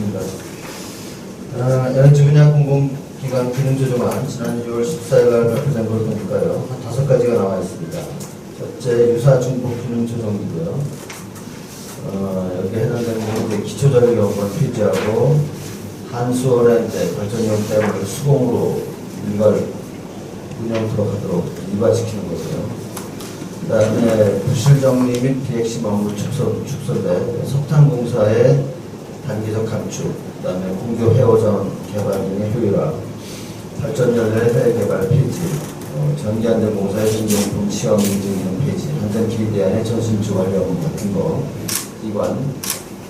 있습니다. 에너지 분야 공공기관 기능조정안 지난 6월 14일 발표된 걸 보니까요. 한 5가지가 나와 있습니다. 첫째, 유사 중복 기능조정이고요. 여기에 해당되는 게 기초전력요금을 폐지하고 한수원의 이제 발전용 댐을 수공으로 운영토록 하도록 일괄시키는 거고요. 그 다음에 부실정리 및 비핵심 업무 축소인데 석탄공사의 단기적 감축, 그 다음에 공교 회오전 개발 등의 효율화, 발전연료 해외 개발 폐지, 전기안전공사의 신용품 시험 인증 등 폐지, 안전기대안의 전신주 관련 업무 같은 거, 이관,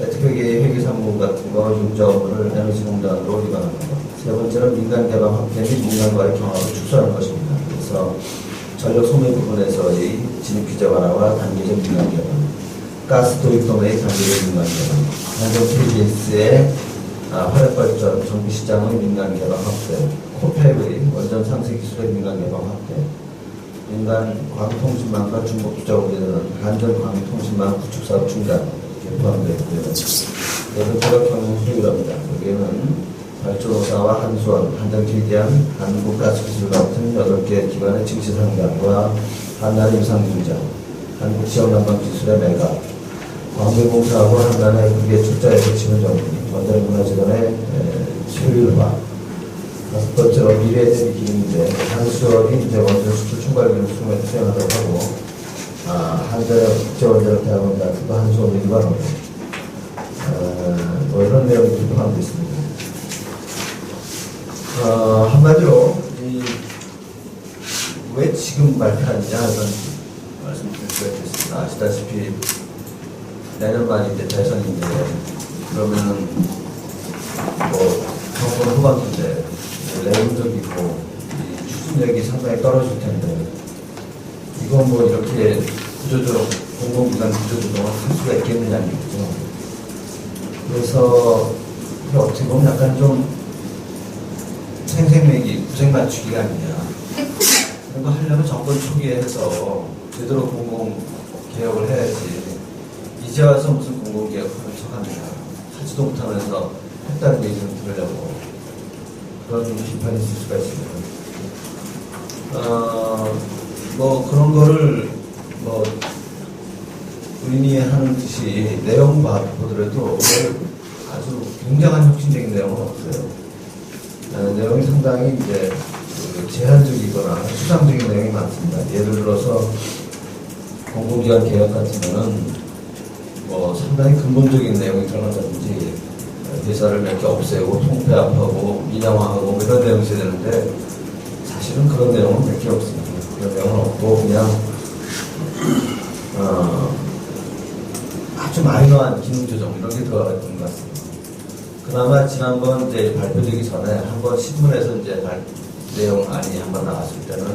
특허기의 회계상무 같은 거, 융자 업무를 에너지공단으로 이관하는 것. 세 번째는 민간개방 확대 및 민간과의 경합을 축소하는 것입니다. 그래서 전력 소매 부분에서의 진입규제 완화와 단계적 민간개방, 가스 도입 도매의 단계적 민간개방, 한전 KBS의 화력발전 정비시장의 민간개방 확대, 코펙의 원전 상세 기술의 민간개방 확대, 민간 광통신망과 중복투자로 되는 한전 광통신망 구축사업 중단 이렇게 포함되어 있고요. 네 번째가 경영 효율화입니다. 여기에는 발전사와 한수원, 한전기대한, 한국가스기술 같은 8개 기관의 증시 상장과 한나라 유상증자, 한국시험난방기술의 매각, 광물공사하고 한나라의 국외 출자에 거치는 정비, 원자력문화재단의 효율화. 5번째로 미래의 대비 기능인데 한수원이 이제 원전 수출 총괄 기능 수행하도록 하고, 한전의 국제원자력대학원 같은 거 한수원을 일반으로 뭐 이런 내용이 포함되어 있습니다. 한마디로 왜 지금 발표하느냐 이런 말씀드릴 수가 있겠습니다. 아시다시피 내년 말이 이제 대선인데 그러면은 뭐 정권 후반기인데 내분적이고 추진력이 상당히 떨어질 텐데 이건 뭐 이렇게 구조조정 공공기관 구조조정을 할 수가 있겠느냐는 거죠. 그래서 이게 어떻게 보면 약간 좀 생색내기, 구색 맞추기가 아니냐. 이런 거 하려면 정권 초기에 해서 제대로 공공개혁을 해야지. 이제 와서 무슨 공공개혁을 척하느냐. 하지도 못하면서 했다는 얘기를 들으려고. 그런 비판이 있을 수가 있습니다. 뭐 그런 거를 뭐 의미하는 듯이 내용 보더라도 아주 굉장한 혁신적인 내용은 없어요. 내용이 상당히 이제 제한적이거나 추상적인 내용이 많습니다. 예를 들어서 공공기관 개혁 같은 거는 뭐 상당히 근본적인 내용이 들어간다든지 회사를 몇 개 없애고 통폐합하고 민영화하고 뭐 이런 내용이 있어야 되는데 사실은 그런 내용은 몇 개 없습니다. 그런 내용은 없고 그냥 아주 마이너한 기능조정 이런 게 들어갔던 것 같습니다. 그나마 지난번 이제 발표되기 전에 한번 신문에서 이제 내용안이 한번 나왔을 때는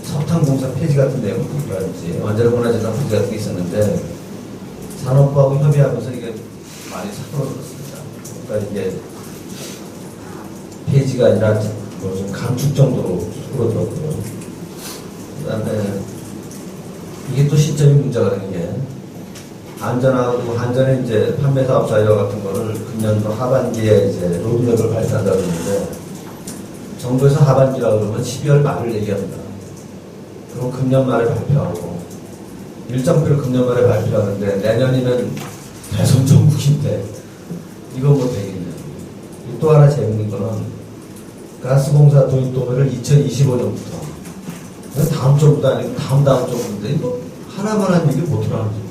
석탄공사 폐지 같은 내용이라든지 원자력문화재단 폐지 같은 게 있었는데 산업부하고 협의하면서 이게 많이 사그러들었습니다. 그러니까 이게 폐지가 아니라 좀 감축 정도로 사그러들었고요. 그 다음에 이게 또 시점이 문제가 되는 게 안전하고 한전의 이제 판매 사업 자료 같은 거를 금년도 하반기에 이제 로드맵을 발표한다고 그러는데 정부에서 하반기라고 그러면 12월 말을 얘기합니다. 그럼 금년 말에 발표하고 일정표를 금년 말에 발표하는데 내년이면 대선 전국인데 이건 뭐 되겠네요. 또 하나 재밌는 거는 가스공사 도입 도매를 2025년부터 다음 정부도 아니고 다음 정부인데 이거 하나만 한 얘기 못 하는지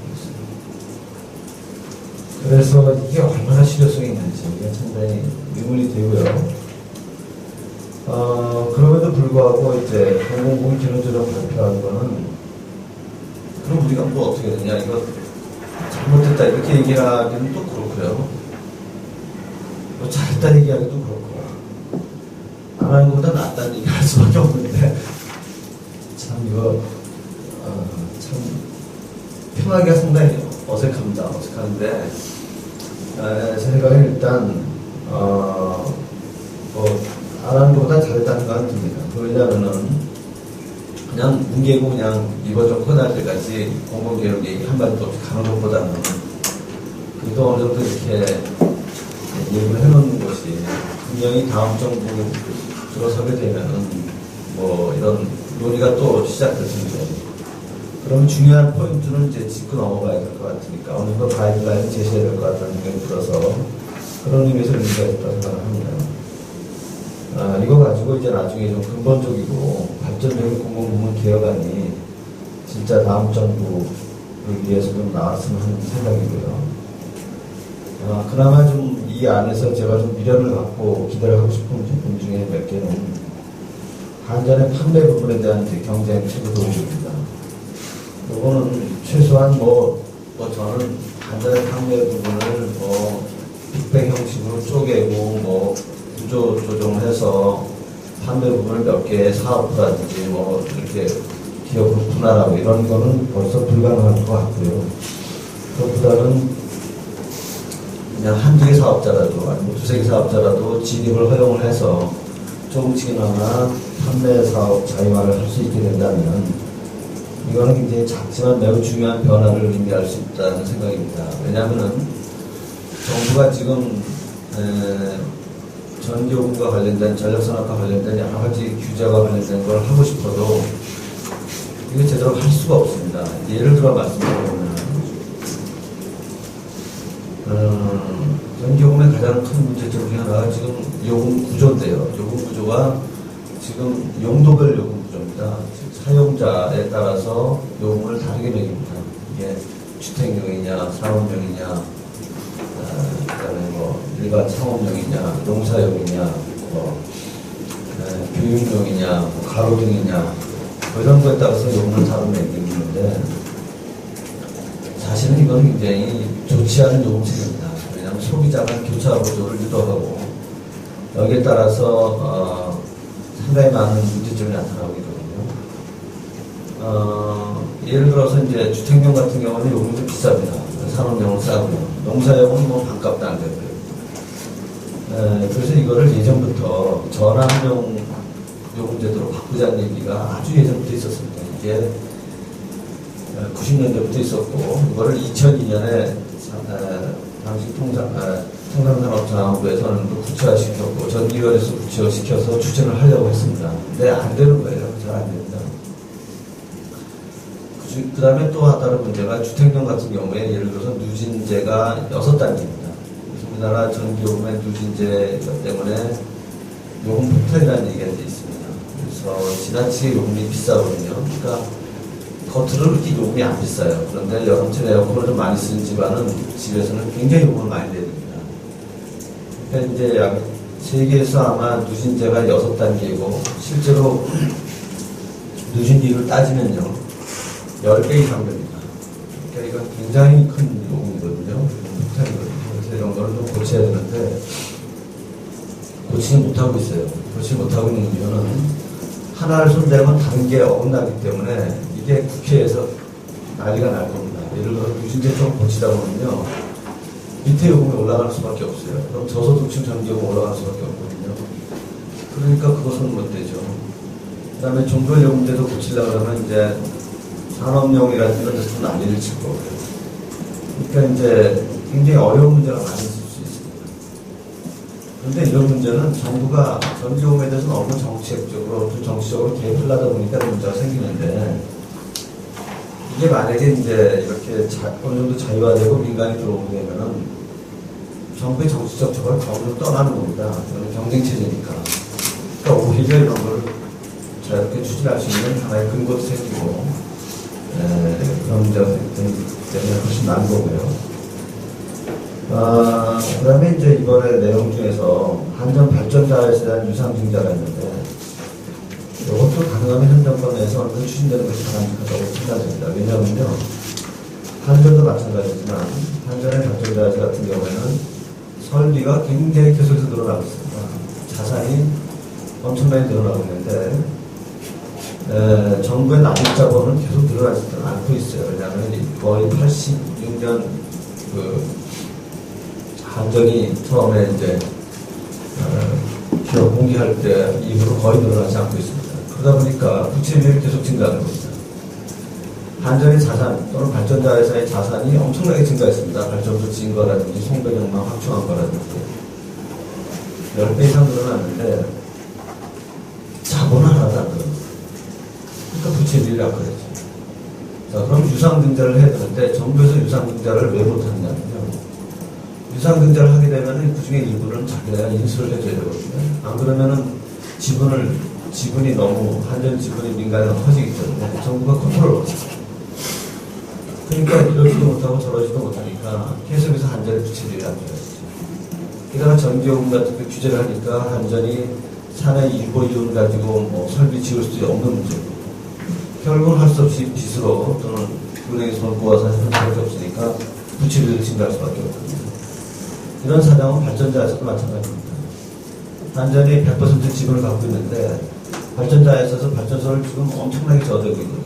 그래서 이게 얼마나 실효성이 있는지 이게 상당히 의문이 되고요. 그럼에도 불구하고 이제 공공기능조정 발표한 거는 그럼 우리가 뭐 어떻게 되냐 이거 잘못했다 이렇게 얘기하기는 또 그렇고요. 뭐 잘했다 얘기하기도 그렇고 안 하는 것보다 낫다는 얘기 할 수밖에 없는데 참 이거 참 평하기가 상당히 어색합니다. 어색한데 제 생각에 일단 안 하는 것보다 잘했다는 생각은 듭니다. 왜냐하면은 그냥 뭉개고 그냥 이번 정부 끝날 때까지 공공개혁 얘기 한마디도 없이 가는 것보다는 그래도 어느 정도 이렇게 얘기를 해놓는 것이 분명히 다음 정부 들어서게 되면은 뭐 이런 논의가 또 시작될 텐데, 그럼 중요한 포인트는 이제 짚고 넘어가야 될 것 같으니까 어느 정도 가이드라인 제시해야 될 것 같다는 생각이 들어서 그런 의미에서 의미가 있다고 생각합니다. 이거 가지고 이제 나중에 좀 근본적이고 발전적인 공공부문 개혁안이 진짜 다음 정부를 위해서 좀 나왔으면 하는 생각이고요. 그나마 좀 이 안에서 제가 좀 미련을 갖고 기대를 하고 싶은 부분 중에 몇 개는 한전의 판매 부분에 대한 경쟁 체계 도입입니다. 이거는 최소한 저는 한전의 판매 부분을 빅뱅 형식으로 쪼개고 구조 조정해서 판매 부분을 몇 개의 사업부라든지 이렇게 기업으로 분할하고 이런 거는 벌써 불가능할 것 같고요. 그것보다는 그냥 한두 개 사업자라도 아니면 두세 개 사업자라도 진입을 허용을 해서 조금씩이나마 판매 사업 자유화를 할 수 있게 된다면 이거는 굉장히 작지만 매우 중요한 변화를 의미할 수 있다는 생각입니다. 왜냐하면 정부가 지금 전기요금과 관련된 전력산업과 관련된 여러 가지 규제와 관련된 걸 하고 싶어도 이게 제대로 할 수가 없습니다. 예를 들어 말씀드리면 전기요금의 가장 큰 문제점 중에 하나가 지금 요금 구조인데요. 요금 구조가 지금 용도별 요금 구조입니다. 사용자에 따라서 요금을 다르게 매깁니다. 이게 주택용이냐, 산업용이냐, 그다음에 일반 상업용이냐, 농사용이냐, 교육용이냐, 가로등이냐, 이런 거에 따라서 요금을 다르게 매기는데 사실은 이건 굉장히 좋지 않은 요금제입니다. 왜냐하면 소비자가 교차 보조를 유도하고 여기에 따라서 상당히 많은 문제점이 나타나고 있거든요. 예를 들어서 이제 주택용 같은 경우는 요금이 좀 비쌉니다. 산업용은 싸고요. 농사용은 반값도 안 되고요. 그래서 이거를 예전부터 전환용 요금제도로 바꾸자는 얘기가 아주 예전부터 있었습니다. 이게 90년대부터 있었고, 이거를 2002년에 당시 통상산업자원부에서는 구체화시켰고, 전기위원회에서 구체화시켜서 추진을 하려고 했습니다. 근데 안 되는 거예요. 잘 안 됩니다. 그 다음에 또 다른 문제가 주택용 같은 경우에 예를 들어서 누진제가 6단계입니다. 그래서 우리나라 전기요금의 누진제 때문에 요금 폭탄이라는 얘기가 이제 있습니다. 그래서 지나치게 요금이 비싸거든요. 그러니까 겉으로 이렇게 요금이 안 비싸요. 그런데 여름철 에어컨을 좀 많이 쓰는 집에서는 굉장히 요금을 많이 내야 됩니다. 그러니까 이제 약 세계에서 아마 누진제가 6단계이고 실제로 누진비율을 따지면요 10배 이상 됩니다. 그러니까 이건 굉장히 큰 요금이거든요. 폭탄이거든요. 그래서 이런 거를 좀 고쳐야 되는데 고치지 못하고 있어요. 고치지 못하고 있는 이유는 하나를 손대면 다른 게 어긋나기 때문에 이게 국회에서 난리가 날 겁니다. 예를 들어 누진제 좀 고치다 보면요 밑에 요금이 올라갈 수밖에 없어요. 그럼 저소득층 전기요금 올라갈 수밖에 없거든요. 그러니까 그것은 못 되죠. 그 다음에 종별요금제도 고치려고 하면 이제 산업용이라든지 이런 데서 난리를 칠 거고요. 그러니까 이제 굉장히 어려운 문제가 많이 있을 수 있습니다. 그런데 이런 문제는 정부가 전기요금에 대해서 너무 정책적으로 또 정치적으로 개입을 하다 보니까 문제가 생기는데 이게 만약에 이제 이렇게 어느 정도 자유화되고 민간이 들어오게 되면은 정부의 정치적 적을 거기로 떠나는 겁니다. 이건 경쟁체제니까. 그러니까 오히려 이런 걸 자유롭게 추진할 수 있는 하나의 근거도 생기고 그런 문제가 생기기 때문에 훨씬 나은 거고요. 그 다음에 이제 이번에 내용 중에서 한전 발전자에 대한 유상증자가 있는데 이것도 가능하면 현 정권 내에서 얼른 추진되는 것이 바람직하다고 생각합니다. 왜냐하면요 한전도 마찬가지지만 한전의 발전자재 같은 경우에는 설비가 굉장히 계속해서 늘어나고 있습니다. 자산이 엄청나게 늘어나고 있는데 정부의 납입 자본은 계속 늘어나지 않고 있어요. 왜냐하면 거의 86년 한전이 처음에 이제 기업 공개할 때 이후로 거의 늘어나지 않고 있습니다. 그러다 보니까 부채 비율이 계속 증가하는 겁니다. 한전의 자산 또는 발전자 회사의 자산이 엄청나게 증가했습니다. 발전소 지은 거라든지 송배경망 확충한 거라든지. 10배 이상 늘어났는데 자본은 하나도 안 늘어났어요. 그러니까 부채비율이 그랬죠. 자, 그럼 유상증자를 해야 되는데 정부에서 유상증자를 왜 못하느냐면요. 유상증자를 하게 되면 그 중에 일부는 자기가 인수를 해줘야 되거든요. 안 그러면은 지분이 너무 한전 지분이 민간에 커지기 때문에 정부가 컨트롤을 못해요. 그러니까 이러지도 못하고 저러지도 못하니까 계속해서 한전의 부채비율이 안 좋아지죠. 게다가 전기요금 같은 거 규제를 하니까 한전이 사내 일부 이윤 가지고 뭐 설비 지을 수 없는 문제고 결국은 할 수 없이 빚으로 또는 은행에서 돈 모아서 할 수밖에 없으니까 부채비율이 증가할 수밖에 없거든요. 이런 사정은 발전자에서도 마찬가지입니다. 한전이 100% 지분을 갖고 있는데 발전자에 있어서 발전소를 지금 엄청나게 저어들고 있거든요.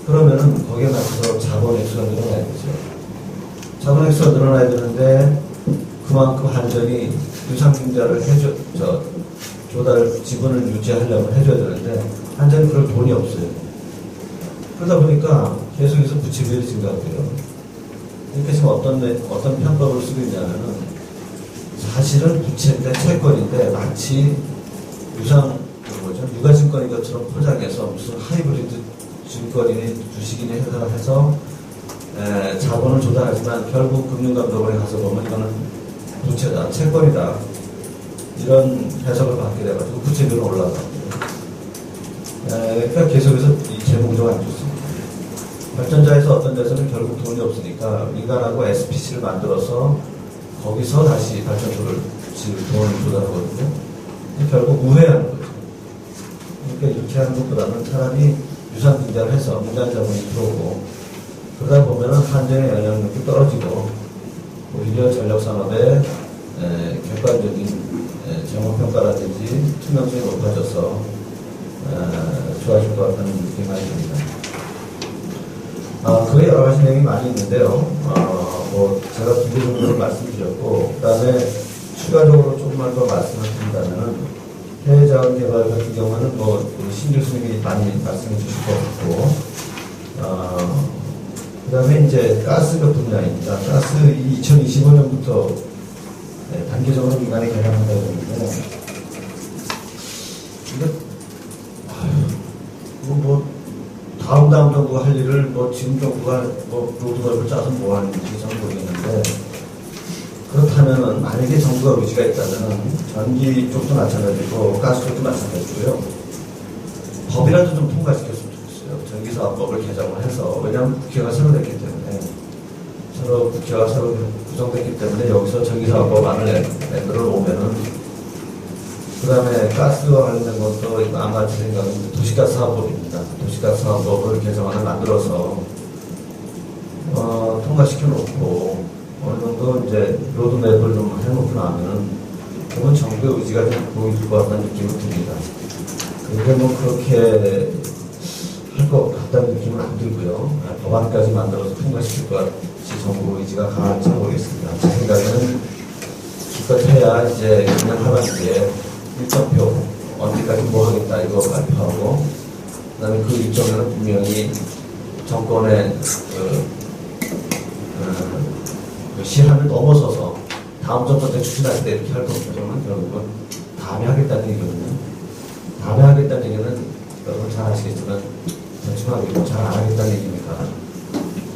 그러면은 거기에 맞춰서 자본 액수가 늘어나야 되죠. 자본 액수가 늘어나야 되는데 그만큼 한전이 유상증자를 지분을 유지하려면 해줘야 되는데 한전이 그럴 돈이 없어요. 그러다 보니까 계속해서 부채비율이 증가하고요. 그러니까 지금 어떤 편법을 쓰고 있냐면은 사실은 부채인데 채권인데 마치 유가증권인 것처럼 포장해서 무슨 하이브리드 증권이니 주식이니 해서 자본을 조달하지만 결국 금융감독원에 가서 보면 이거는 부채다, 채권이다 이런 해석을 받게 돼가지고 부채비율은 올라가거든요. 그러니까 계속해서 이 재무구조가 안 좋습니다. 발전자에서 어떤 데서는 결국 돈이 없으니까 민간하고 SPC를 만들어서 거기서 다시 발전소를 돈을 조달하거든요. 결국 우회하는 거죠. 그러니까 이렇게 하는 것보다는 차라리 유상증자를 해서 민간 자본이 들어오고 그러다 보면은 한전의 영향력이 떨어지고 오히려 전력산업의 객관적인 정보평가라든지 투명성이 높아져서 좋아질 것 같다는 느낌이 많이 듭니다. 그 여러 가지 내용이 많이 있는데요. 제가 2개 정도를 말씀드렸고, 그 다음에 추가적으로 조금만 더 말씀을 드린다면은, 해외자원개발 같은 경우는 우리 신 교수님이 많이 말씀해 주실 것 같고, 그 다음에 이제 가스가 분야입니다. 가스 2025년부터 단계적으로 민간에 개량한다고 했는데, 다음 정부가 할 일을 지금 정부가 로드맵을 짜서 뭐 하는지 저는 모르겠는데, 그렇다면은 만약에 정부가 의지가 있다면은 전기 쪽도 마찬가지고 가스 쪽도 마찬가지고요. 법이라도 좀 통과시켰으면 좋겠어요. 전기사업법을 개정을 해서. 왜냐하면 국회가 새로 됐기 때문에 국회가 새로 구성됐기 때문에 여기서 전기사업법안을 만들어 오면은 그 다음에 가스와 관련된 것도 아마 제 생각은 도시가스 사업법입니다. 도시가스 사업법을 개정안을 만들어서 통과시켜 놓고 어느 정도 이제 로드맵을 좀 해놓고 나면은 그건 정부의 의지가 좀 보일 것 같다는 느낌이 듭니다. 그게 그렇게 할 것 같다는 느낌은 안 들고요. 법안까지 만들어서 통과시킬 것 같이 정부 의지가 강할지 모르겠습니다. 제 생각에는 기껏 해야 이제 그냥 하반기에 일정표 언제까지 뭐 하겠다 이거 발표하고 그 다음에 그 일정에는 분명히 정권의 그 시한을 넘어서서 다음 정권 때 추진할 때 이렇게 할 겁니다. 그러면 결국은 다음에 하겠다는 얘기거든요. 다음에 하겠다는 얘기는 여러분 잘 아시겠지만 대충 하겠고 잘 안 하겠다는 얘기니까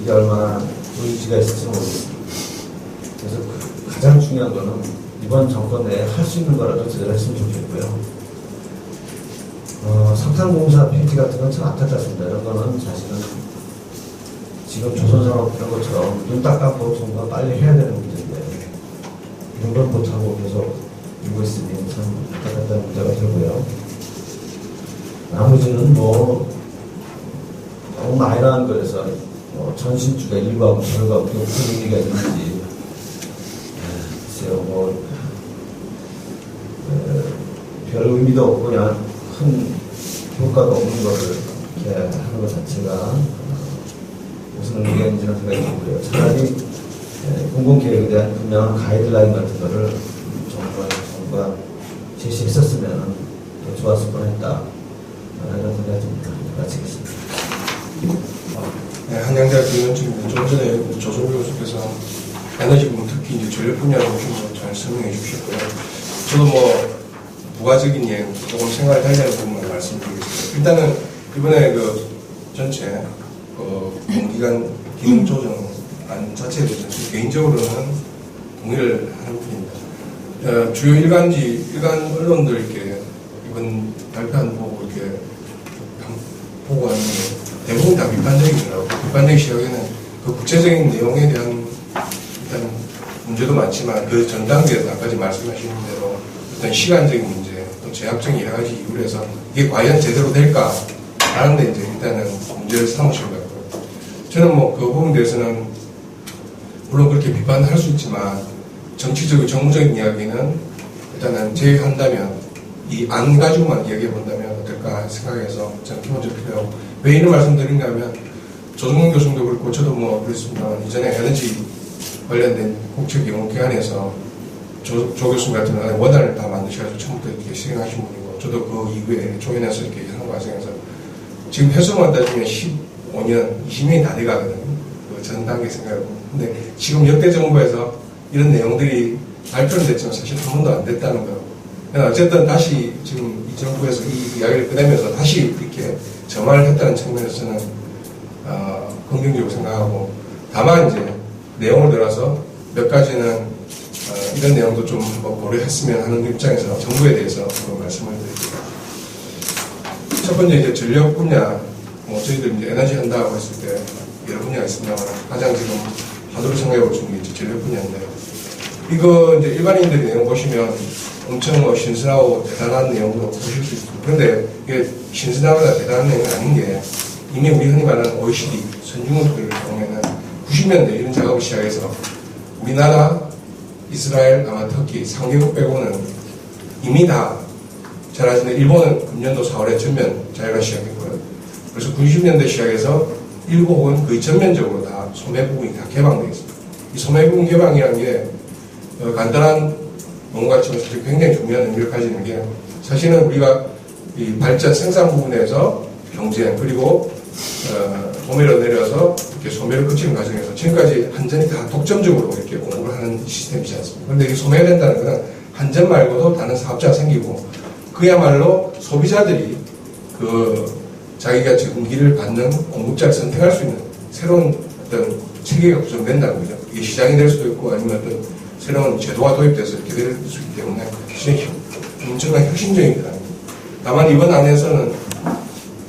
이게 얼마나 의지가 있을지 모르겠습니다. 그래서 가장 중요한 거는 이번 정권 내에 할 수 있는 거라도 제대로 했으면 좋겠고요. 석탄공사 폐지 같은 건 참 안타깝습니다. 이런 거는 사실은 지금 조선산업 이런 것처럼 눈 딱 감고 정부가 빨리 해야 되는 문제인데 이런 걸 못하고 계속 밀고 있으니 참 안타깝다는 문제가 되고요. 나머지는 너무 마이너한 거에서 전신주가 일부하고 저하고 무슨 의미가 있는지 글쎄요 별 의미도 없고 그냥 큰 효과가 없는 거를 이렇게 하는 것 자체가 무슨 의미가 있는지는 생각이 들고요. 차라리 공공계획에 대한 분명한 가이드라인 같은 거를 정부가 제시했었으면 더 좋았을 뻔했다. 이런 생각이 듭니다. 마치겠습니다. 네, 한양대학교 위원장입니다. 좀 전에 조성규 교수께서 에너지 부문 특히 이제 전력 분야로 좀 잘 설명해 주셨고요. 저도 뭐 부가적인 예 조금 생각을 해야 되는 부분만 말씀드리겠습니다. 일단은 이번에 그 전체 공기관 기능 조정안 자체에 대해서 개인적으로는 동의를 하는 부분입니다. 주요 일간 언론들 이렇게 이번 발표한 보고 이렇게 보고 하는 게 대부분 다 비판적이더라고요. 비판적인 시각에는 그 구체적인 내용에 대한 일단 문제도 많지만 그 전 단계에서 아까지 말씀하신 대로 어떤 시간적인 문제, 또 제약적인 여러 가지 이유로 해서 이게 과연 제대로 될까 하는 데 이제 일단은 문제를 삼으신 것 같고요. 저는 뭐 그 부분에 대해서는 물론 그렇게 비판할 수 있지만 정치적이고 정무적인 이야기는 일단은 제외한다면 이 안 가지고만 이야기해 본다면 어떨까 생각해서 저는 기본적으로 필요하고 왜 이런 말씀드린가 하면 조정문 교수님도 그렇고 저도 뭐 그랬습니다만 이전에 에너지 관련된 국책연구기관에서 조 교수님 같은 경우는 원안을 다 만드셔서 처음부터 이렇게 실행하신 분이고 저도 그 이후에 조연해서 이렇게 하는 과정에서 지금 회수만 따지면 15년, 20년이 다 돼가거든요. 그 전 단계 생각하고. 근데 지금 역대 정부에서 이런 내용들이 발표는 됐지만 사실 한 번도 안 됐다는 거. 어쨌든 다시 지금 이 정부에서 이 이야기를 꺼내면서 다시 이렇게 점화를 했다는 측면에서는 긍정적으로 생각하고 다만 이제 내용을 들어서 몇 가지는 이런 내용도 좀 한번 고려했으면 하는 입장에서 정부에 대해서 말씀을 드립니다. 첫 번째 이제 전력 분야, 뭐 저희들 이제 에너지 한다고 했을 때 여러 분야가 있습니다만 가장 지금 하도록 생각해 볼 수 있는 게 전력 분야인데 이거 이제 일반인들이 내용 보시면 엄청 뭐 신선하고 대단한 내용도 보실 수 있습니다. 그런데 이게 신선하거나 대단한 내용이 아닌 게 이미 우리 흔히 말하는 OECD 선진국들 경우에는 90년대 이런 작업을 시작해서 우리나라, 이스라엘, 아마 터키 3개국 빼고는 이미 다 잘 아시는 일본은 금년도 4월에 전면 자율화 시작했고요. 그래서 90년대 시작해서 일부 혹은 거의 전면적으로 다 소매 부분이 다 개방되어 있습니다. 이 소매 부분 개방이라는 게 간단한 농구 같지만 사실 굉장히 중요한 의미를 가지는 게 사실은 우리가 이 발전 생산 부분에서 경쟁 그리고 소매로 내려서 이렇게 소매를 거치는 과정에서 지금까지 한전이 다 독점적으로 이렇게 공급을 하는 시스템이지 않습니까? 그런데 이게 소매된다는 것은 한전 말고도 다른 사업자가 생기고 그야말로 소비자들이 그 자기가 전기를 받는 공급자를 선택할 수 있는 새로운 어떤 체계가 구성된다는 거죠. 이게 시장이 될 수도 있고 아니면 어떤 새로운 제도가 도입돼서 이렇게 될 수 있기 때문에 굉장히 엄청난 혁신적인 거다. 다만 이번 안에서는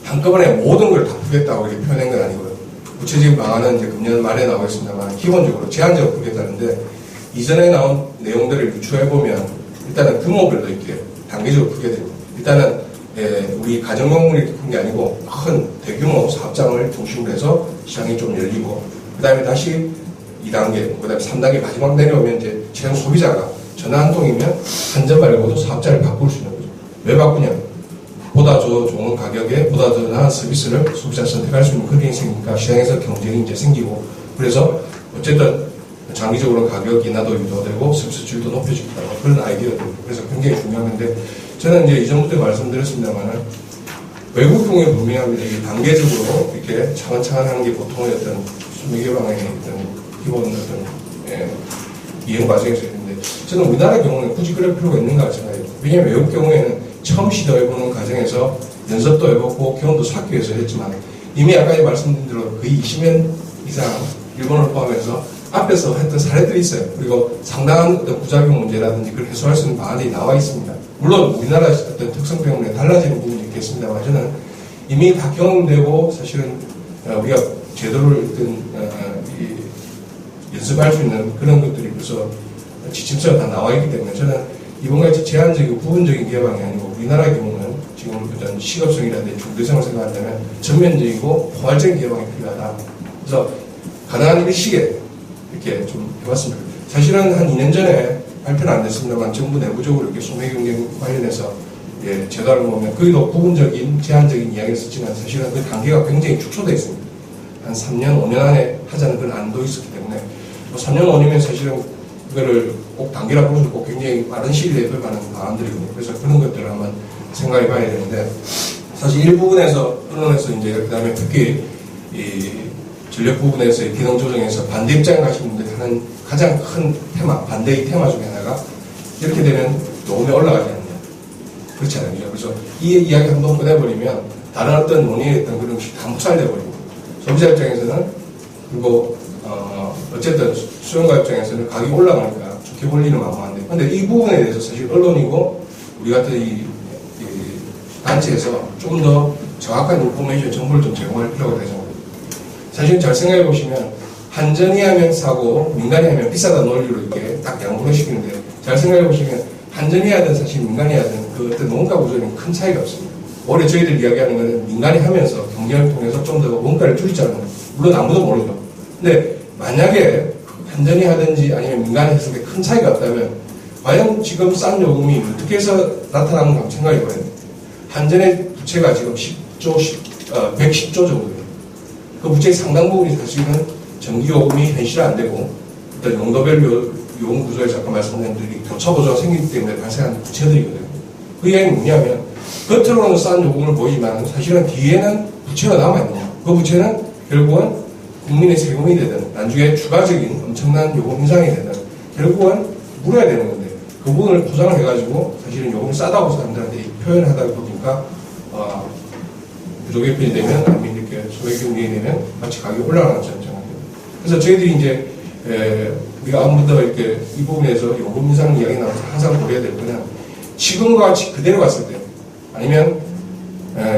한꺼번에 모든 걸 다 풀겠다고 이렇게 표현한 건 아니고요. 구체적인 방안은 이제 금년 말에 나오겠습니다만 기본적으로 제한적으로 풀겠다는데 이전에 나온 내용들을 유추해보면 일단은 규모별로 이렇게 단계적으로 풀게 됩니다. 일단은 우리 가정용을 이렇게 푼 게 아니고 큰 대규모 사업장을 중심으로 해서 시장이 좀 열리고 그 다음에 다시 2단계, 그 다음에 3단계 마지막 내려오면 이제 최종 소비자가 전화 한 통이면 한전 말고도 사업자를 바꿀 수 있는 거죠. 왜 바꾸냐? 보다 더 좋은 가격에 보다 더 나은 서비스를 소비자 선택할 수 있는 그런 게 생기니까 시장에서 경쟁이 이제 생기고 그래서 어쨌든 장기적으로 가격 인하도 유도되고 서비스 질도 높여지겠다 그런 아이디어들 그래서 굉장히 중요한 건데 저는 이제 이전부터 말씀드렸습니다만은 외국풍의 분명합니다. 이게 단계적으로 이렇게 차근차근 하는 게 보통의 어떤 수매 개방의 어떤 기본 어떤 이행 과정에서 있는데 저는 우리나라 경우는 굳이 그럴 필요가 있는가 생각해요. 왜냐하면 외국 경우에는 처음 시도해보는 과정에서 연습도 해보고 경험도 쌓기 위해서 했지만 이미 아까 말씀드린 대로 거의 20년 이상 일본을 포함해서 앞에서 했던 사례들이 있어요. 그리고 상당한 어떤 부작용 문제라든지 그걸 해소할 수 있는 방안이 나와 있습니다. 물론 우리나라 어떤 특성 때문에 달라지는 부분이 있겠습니다만 저는 이미 다 경험되고 사실은 우리가 제도를 어떤 연습할 수 있는 그런 것들이 벌써 지침서가 다 나와 있기 때문에 저는 이번같이 제한적이고 부분적인 개방이 아니고 우리나라의 경우는 지금 어떤 시급성이라든지 중대성을 생각한다면 전면적이고 포괄적인 개방이 필요하다. 그래서 가능한 일시에 이렇게 좀 해봤습니다. 사실은 한 2년 전에 발표는 안 됐습니다만 정부 내부적으로 이렇게 소매 경쟁 관련해서 제도를 보면 거기도 부분적인 제한적인 이야기를 썼지만 사실은 그 단계가 굉장히 축소되어 있습니다. 한 3년, 5년 안에 하자는 그런 안도 있었기 때문에 3년, 5년이면 사실은 그거를 꼭 단계라 부르면 꼭 굉장히 빠른 시일 내에 들어가는 방안들이거든요. 그래서 그런 것들을 한번 생각해 봐야 되는데 사실 일부분에서 언론에서 이제 그 다음에 특히 이 전력 부분에서 기능 조정에서 반대 입장에 가신 분들이 하는 가장 큰 테마, 반대의 테마 중에 하나가 이렇게 되면 요금이 올라가지 않냐. 그렇지 않아요. 그래서 이 이야기 한번 꺼내버리면 다른 어떤 논의에 있던 그런 것이 다 묵살돼버리고 소비자 입장에서는 그리고 어쨌든 수용가 입장에서는 가격이 올라가니까 좋게 볼리는 만만한데 근데 이 부분에 대해서 사실 언론이고 우리 같은 이 단체에서 좀 더 정확한 인포메이션 정보를 좀 제공할 필요가 되죠. 사실 잘 생각해 보시면 한전이 하면 싸고 민간이 하면 비싸다 논리로 이렇게 딱 양분을 시키는데 잘 생각해 보시면 한전이 하든 사실 민간이 하든 그 어떤 원가 구조에는 큰 차이가 없습니다. 올해 저희들 이야기하는 것은 민간이 하면서 경쟁을 통해서 좀 더 원가를 줄이자는 거예요. 물론 아무도 모르죠. 근데 만약에 한전이 하든지 아니면 민간이 했을 때 큰 차이가 없다면 과연 지금 싼 요금이 어떻게 해서 나타나는가 한번 생각해 봐야 돼요. 한전의 부채가 지금 110조 정도예요. 그 부채의 상당 부분이 사실은 전기 요금이 현실화 안 되고 어떤 용도별 요금 구조에서 아까 말씀드린 교차 보조가 생기기 때문에 발생하는 부채들이거든요. 그 이야기는 뭐냐면 겉으로는 싼 요금을 보이지만 사실은 뒤에는 부채가 남아있느냐. 그 부채는 결국은 국민의 세금이 되든 나중에 추가적인 엄청난 요금 인상이 되든 결국은 물어야 되는 건데 그 부분을 포장을 해가지고 사실은 요금이 싸다고 사람들한테 표현하다 보니까 부족 개편이 되면 아니면 이렇게 소액 경쟁이 되면 마치 가격이 올라가는 것처럼 생각해요. 그래서 저희들이 이제 우리가 아무도 이렇게 이 부분에서 요금 인상 이야기 나와서 항상 고려해야 될 거는 지금과 같이 그대로 갔을 때 아니면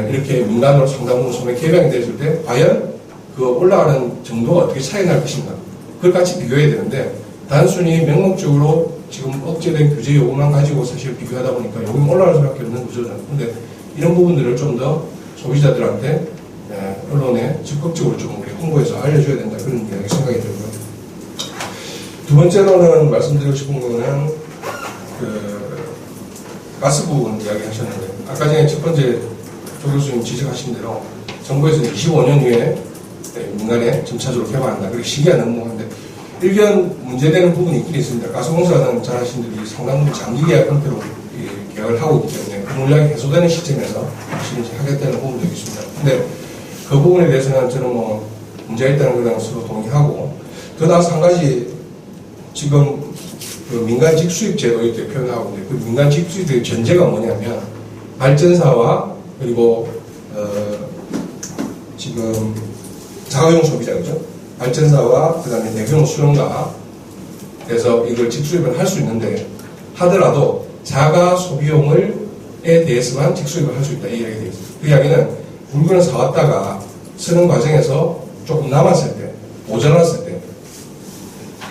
이렇게 민간으로 상당 부분 소매 개방이 됐을 때 과연 그 올라가는 정도가 어떻게 차이 날 것인가 그걸 같이 비교해야 되는데 단순히 명목적으로 지금 억제된 규제 요금만 가지고 사실 비교하다 보니까 요금이 올라갈 수밖에 없는 구조잖아요. 근데 이런 부분들을 좀 더 소비자들한테 언론에 적극적으로 좀 우리 홍보해서 알려줘야 된다 그런 이야기 생각이 들고요. 두 번째로는 말씀드리고 싶은 거는 가스 부분 이야기 하셨는데 아까 전에 첫 번째 조 교수님 지적하신 대로 정부에서는 25년 후에 민간에 점차적으로 개발한다. 그렇게 시기가 너무 한데 일견 문제되는 부분이 있긴 있습니다. 가스공사는 잘 아시는 분들이 상당 부분 장기 계약 형태로 계약을 하고 있기 때문에 그 물량이 해소되는 시점에서 사실 이제 하겠다는 부분도 있습니다. 근데 그 부분에 대해서는 저는 뭐 문제가 있다는 거랑 서로 동의하고 더 나아서 한 가지 지금 그 민간 직수입 제도 이렇게 표현하고 있는데 그 민간 직수입의 전제가 뭐냐면 발전사와 그리고 지금 자가용 소비자죠. 발전사와 그다음에 대규모 수용가 그래서 이걸 직수입을 할 수 있는데 하더라도 자가 소비용에 대해서만 직수입을 할 수 있다 이 이야기가 되어 있습니다. 그 이야기는 물건을 사왔다가 쓰는 과정에서 조금 남았을 때 모자랐을 때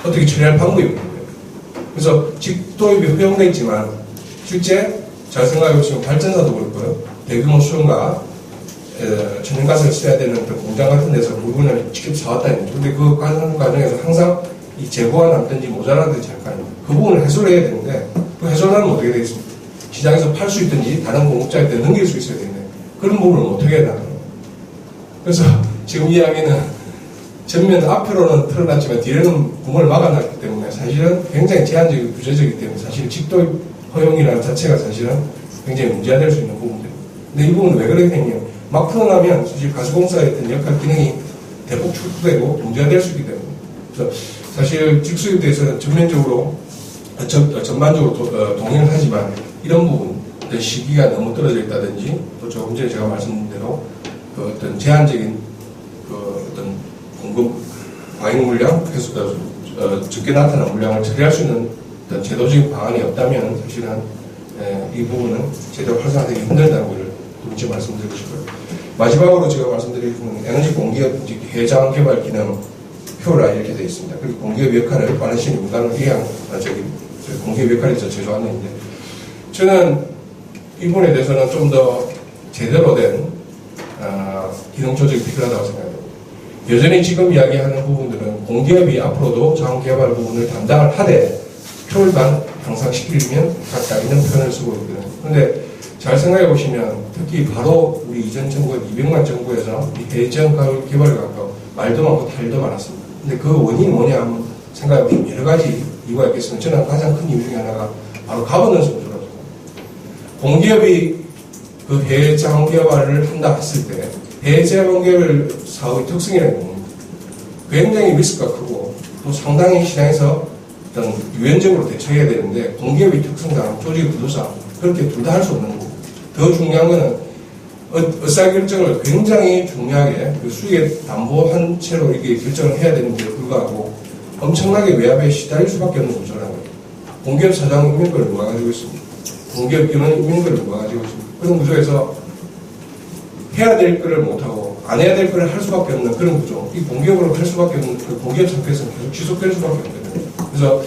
어떻게 처리할 방법이 없는 거예요. 그래서 직도입이 허용되어 있지만 실제 잘 생각해 보시면 발전사도 그렇고요. 대규모 수용가 천연가스를 써야 되는 그 공장 같은 데서 물건을 직접 사왔다는 거죠. 근데 그 과정에서 항상 이 재고가 남든지 모자라든지 잠깐 그 부분을 해소를 해야 되는데 그 해소를 하면 어떻게 되겠습니까? 시장에서 팔 수 있든지 다른 공급자한테 넘길 수 있어야 되는데 그런 부분을 어떻게 해야 되나요? 그래서 지금 이야기는 전면 앞으로는 틀어놨지만 뒤에는 구멍을 막아놨기 때문에 사실은 굉장히 제한적이고 규제적이기 때문에 사실 직도입 허용이라는 자체가 사실은 굉장히 문제가 될 수 있는 부분들입니다. 근데 이 부분은 왜 그러겠냐면 막 풀어나면 사실 가스공사의 어떤 역할 기능이 대폭 축소되고 문제가 될 수 있기 때문에 그래서 사실 직수입에 대해서는 전면적으로 전반적으로 동의를 하지만 이런 부분 어떤 시기가 너무 떨어져 있다든지 또 조금 전에 제가 말씀드린 대로 그 어떤 제한적인 그 어떤 공급 과잉 물량 적게 나타난 물량을 처리할 수 있는 어떤 제도적인 방안이 없다면 사실은 이 부분은 제대로 활성화되기 힘들다는 것을 먼저 말씀드리고 싶어요. 마지막으로 제가 말씀드릴 부분은 에너지 공기업 해장 개발 기능 표라 이렇게 되어 있습니다. 그리고 공기업 역할을 빠르신 민간을 이행 공기업 역할이 제조하는데 저는 이 부분에 대해서는 좀 더 제대로 된 기능 조정이 필요하다고 생각합니다. 여전히 지금 이야기하는 부분들은 공기업이 앞으로도 자원 개발 부분을 담당을 하되 표를만 향상시키려면 각각 있는 표현을 쓰고 있거든요. 그런데 잘 생각해 보시면 특히 바로 우리 이전 정부 200만 정부에서 이 해전 가을 개발을 갖고 말도 많고 탈도 많았습니다. 근데 그 원인이 뭐냐 하면 생각해 보시면 여러 가지 이유가 있겠습니다. 저는 가장 큰 이유 중에 하나가 바로 가버넌스 구조라고 생각합니다. 공기업이 그 해자원 개발을 한다 했을 때 해자원 개발 사업의 특성이라는 겁니다. 굉장히 리스크가 크고 또 상당히 시장에서 어떤 유연적으로 대처해야 되는데 공기업의 특성상 조직의 구조상 그렇게 둘 다 할 수 없는 거고 더 중요한 거는 의사결정을 굉장히 중요하게 그 수익에 담보한 채로 이게 결정을 해야 되는데 불구하고 엄청나게 외압에 시달릴 수밖에 없는 구조라는 거예요. 공기업 사장 임명권을 누가 가지고 있습니다. 공기업 임원 임명권을 누가 가지고 있습니다. 그런 구조에서 해야 될 거를 못하고 안 해야 될 거를 할 수밖에 없는 그런 구조. 이 공기업으로 할 수밖에 없는 그 공기업 상태에서는 계속 지속될 수밖에 없거든요. 그래서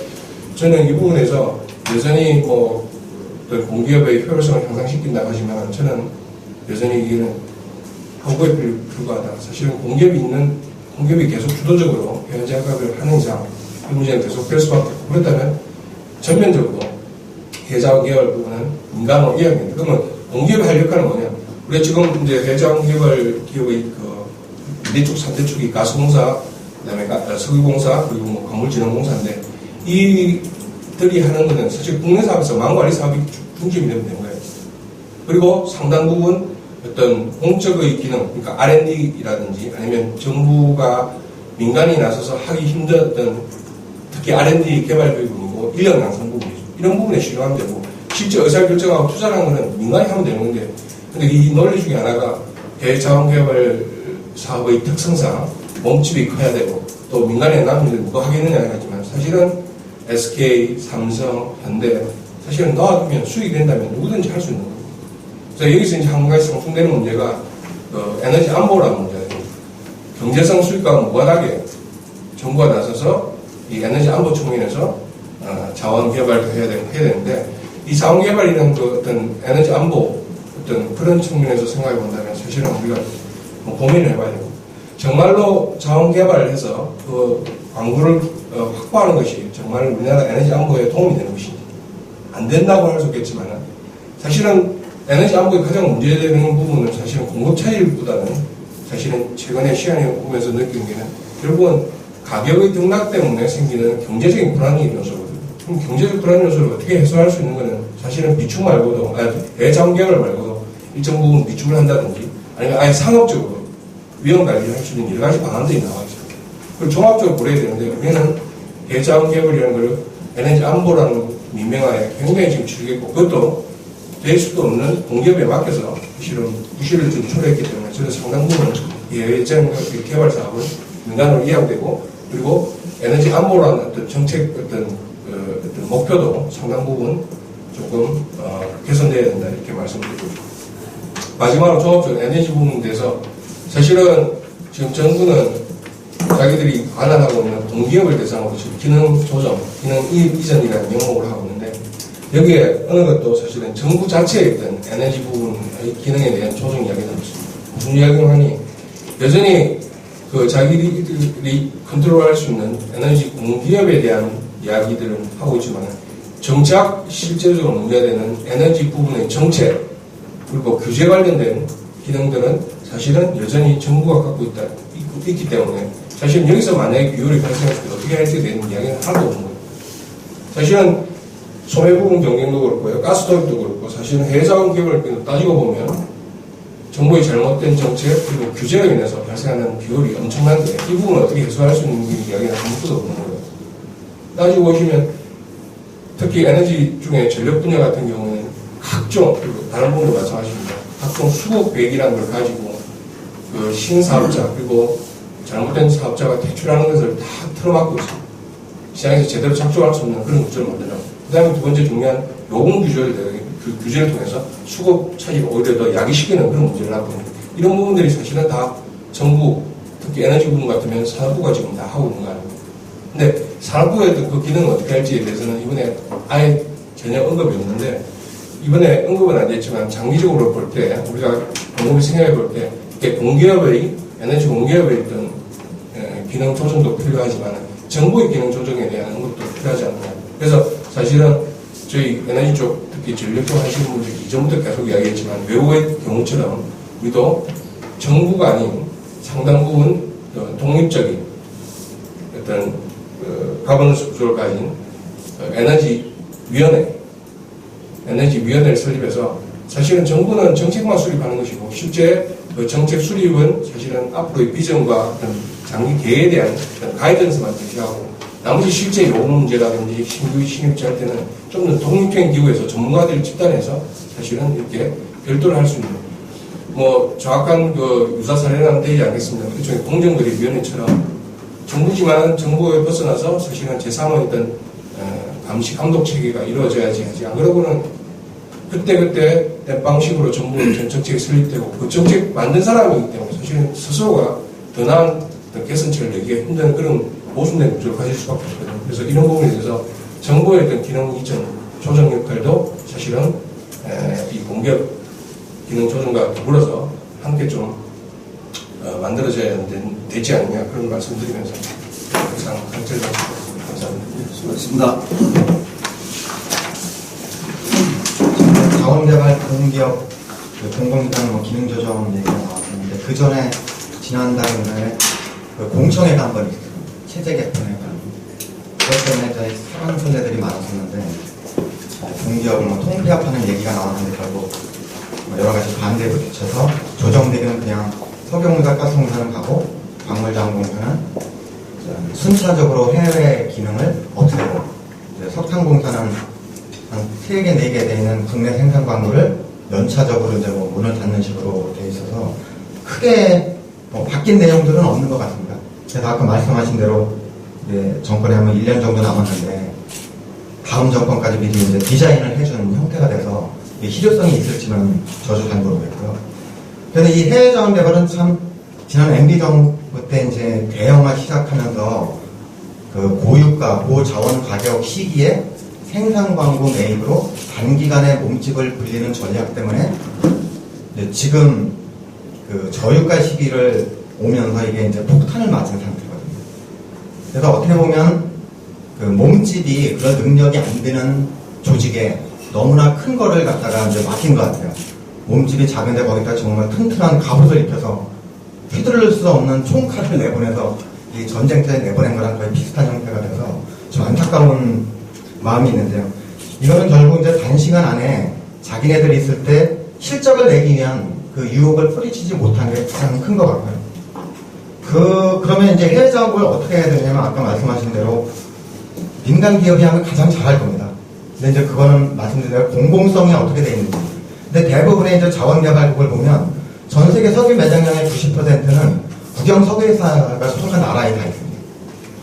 저는 이 부분에서 여전히 뭐 공기업의 효율성을 향상시킨다 하지만 저는 여전히 이게는 허구에 불과하다. 사실은 공기업이 계속 주도적으로 해외 장갑을 하는 이상 이 문제는 계속될 수밖에 없고 그렇다면 전면적으로 해자원 계열 부분은 민간으로 이해해야 됩니다. 그러면 공기업이 할 역할은 뭐냐? 우리가 지금 이제 해자원 계열 기업의 그 2대 축, 3대 축이 가스공사, 그다음에 석유공사, 그리고 뭐 건물진흥공사인데 이들이 하는 거는 사실 국내 사업에서 망관리 사업이 중심이 되는 거예요. 그리고 상당 부분 어떤 공적의 기능, 그러니까 R&D라든지 아니면 정부가 민간이 나서서 하기 힘든 어떤 특히 R&D 개발 부분이고 인력 양성 부분이죠. 이런 부분에 실행하면 되고 실제 의사결정하고 투자라는 거는 민간이 하면 되는 건데 근데 이 논리 중에 하나가 대자원개발 사업의 특성상 몸집이 커야 되고 또 민간에 남들 누가 하겠느냐가 있지만 사실은 SK, 삼성, 현대 사실은 놔두면 수익이 된다면 누구든지 할 수 있는 거예요. 그래서 여기서 이제 한 가지 상충되는 문제가 에너지 안보라는 문제예요. 경제성 수익과 무관하게 정부가 나서서 이 에너지 안보 측면에서 자원 개발도 해야 되는데 이 자원 개발이라는 그 어떤 에너지 안보 어떤 그런 측면에서 생각해 본다면 사실은 우리가 고민을 해봐야 되고 정말로 자원 개발을 해서 그 광구를 확보하는 것이 정말 우리나라 에너지 안보에 도움이 되는 것인지 안 된다고 할 수 있겠지만 사실은 에너지 안보에 가장 문제되는 부분은 사실은 공급 차질보다는 사실은 최근에 시간을 보면서 느낀 게 결국은 가격의 등락 때문에 생기는 경제적인 불안이 요소거든요. 그럼 경제적 불안 요소를 어떻게 해소할 수 있는 거는 사실은 비축 말고도, 대자원 개발 말고도 일정 부분 비축을 한다든지 아니면 아예 상업적으로 위험 관리를 할 수 있는 여러 가지 방안들이 나와 있어요. 그걸 종합적으로 고려해야 되는데 우리는 대자원 개발이라는 걸 에너지 안보라는 민명하에 굉장히 지금 줄이겠고 그것도 될 수도 없는 공기업에 맡겨서 실은 부실을 좀 초래했기 때문에 저는 상당 부분 예전 개발 사업은 민간으로 이양되고 그리고 에너지 안보라는 어떤 정책 어떤 목표도 상당 부분 조금 개선돼야 된다 이렇게 말씀드리고 마지막으로 종합적으로 에너지 부분에 대해서 사실은 지금 정부는 자기들이 관할하고 있는 공기업을 대상으로 지금 기능 조정, 기능 이전이라는 명목을 하고 있는데 여기에 어느 것도 사실은 정부 자체의 어떤 에너지 부분의 기능에 대한 조정 이야기는 없습니다. 무슨 이야기를 하니 여전히 그 자기들이 컨트롤할 수 있는 에너지 공기업에 대한 이야기들은 하고 있지만 정작 실제적으로 문제가 되는 에너지 부분의 정책 그리고 규제 관련된 기능들은 사실은 여전히 정부가 갖고 있기 때문에 사실은 여기서 만약에 비율이 발생했을 때 어떻게 할지 되는 이야기는 하나도 없는 거예요. 사실은 소매 부분 경쟁도 그렇고요. 가스도입도 그렇고 사실은 해자원 기업을 따지고 보면 정부의 잘못된 정책 그리고 규제로 인해서 발생하는 비율이 엄청난데 이 부분을 어떻게 해소할 수 있는 이야기는 아무것도 없는 거예요. 따지고 보시면 특히 에너지 중에 전력 분야 같은 경우는 각종 그리고 다른 부분도 마찬가지입니다. 각종 수급 계획이라는 걸 가지고 그 신사업자 그리고 잘못된 사업자가 퇴출하는 것을 다 틀어막고 있습니다. 시장에서 제대로 작동할 수 없는 그런 구조를 만들어요. 그 다음에 두 번째 중요한 요금 규제를 그 규제를 통해서 수급 차질을 오히려 더 야기시키는 그런 문제를 낳고 있는 이런 부분들이 사실은 다 정부 특히 에너지 부분 같으면 산업부가 지금 다 하고 있는 거 아닙니까? 근데 산업부의 그 기능을 어떻게 할지에 대해서는 이번에 아예 전혀 언급이 없는데 이번에 언급은 안 됐지만 장기적으로 볼 때 우리가 공급을 생각해 볼 때 이게 공기업의 에너지 공기업의 어떤 기능 조정도 필요하지만 정부의 기능 조정에 대한 언급도 필요하지 않느냐. 그래서 사실은 저희 에너지 쪽 특히 전력 쪽 하시는 분들이 이전부터 계속 이야기했지만 외국의 경우처럼 우리도 정부가 아닌 상당 부분 독립적인 어떤 가버넌스 구조를 가진 에너지위원회를 설립해서 사실은 정부는 정책만 수립하는 것이고 실제 그 정책 수립은 사실은 앞으로의 비전과 어떤 장기 계획에 대한 어떤 가이던스만 제시하고 나머지 실제 요금 문제라든지 신규 신입할 때는 좀 더 독립적인 기구에서 전문가들 집단에서 사실은 이렇게 별도로 할 수 있는 뭐 정확한 그 유사 사례는 되지 않겠습니다. 일종의 공정거래위원회처럼 정부지만 정부에 벗어나서 사실은 제3의 어떤 감시 감독 체계가 이루어져야지 하지. 안 그러고는 그때 방식으로 정부 정책이 설립되고 그 정책 만든 사람이기 때문에 사실은 스스로가 더 나은 개선책을 내기가 힘든 그런 모순된 구조를 가질 수밖에 없거든요. 그래서 이런 부분에 대해서 정부의 어떤 기능 이전 조정 역할도 사실은 이 공기업 기능 조정과 더불어서 함께 좀 만들어져야 되지 않느냐 그런 말씀드리면서 항상 강철 감사합니다. 수고하셨습니다. 자원개발 공기업 공공기관 기능 조정 얘기가 나왔었는데 그 전에 지난달에 그 공청회가 한 번 있었어요. 체제 개편회가. 그것 때문에 저희 사랑 선배들이 많았었는데 공기업을 통폐합하는 얘기가 나왔는데 결국 여러 가지 반대에 부딪혀서 조정되기는 그냥 석유공사, 가스공사는 가고 광물자원공사는 순차적으로 해외 기능을 없애고 석탄공사는 한 3개, 4개 돼 있는 국내 생산 광물을 연차적으로 이제 문을 닫는 식으로 돼 있어서 크게 바뀐 내용들은 없는 것 같습니다. 그래서 아까 말씀하신 대로 정권에 하면 1년 정도 남았는데 다음 정권까지 미리 이제 디자인을 해준 형태가 돼서 실효성이 있을지는 저도 잘 모르겠고요. 그런데 이 해외 자원 개발은 참 지난 MB 정부 때 이제 대형화 시작하면서 그 고유가, 고자원 가격 시기에 생산 광고 매입으로 단기간에 몸집을 불리는 전략 때문에 지금 그 저유가 시기를 오면서 이게 이제 폭탄을 맞은 상태거든요. 그래서 어떻게 보면 그 몸집이 그런 능력이 안 되는 조직에 너무나 큰 거를 갖다가 이제 맡긴 것 같아요. 몸집이 작은데 거기다 정말 튼튼한 갑옷을 입혀서 휘두를 수 없는 총칼을 내보내서 이 전쟁터에 내보낸 거랑 거의 비슷한 형태가 돼서 좀 안타까운 마음이 있는데요. 이거는 결국 이제 단시간 안에 자기네들이 있을 때 실적을 내기 위한 그 유혹을 뿌리치지 못한 게 가장 큰 것 같고요. 그러면 이제 해외 자원을 어떻게 해야 되냐면 아까 말씀하신 대로 민간 기업이 하면 가장 잘할 겁니다. 근데 이제 그거는 말씀드린 대로 공공성이 어떻게 되어 있는지. 근데 대부분의 이제 자원개발국을 보면 전 세계 석유 매장량의 90%는 국영 석유회사가 속한 나라에 다 있습니다.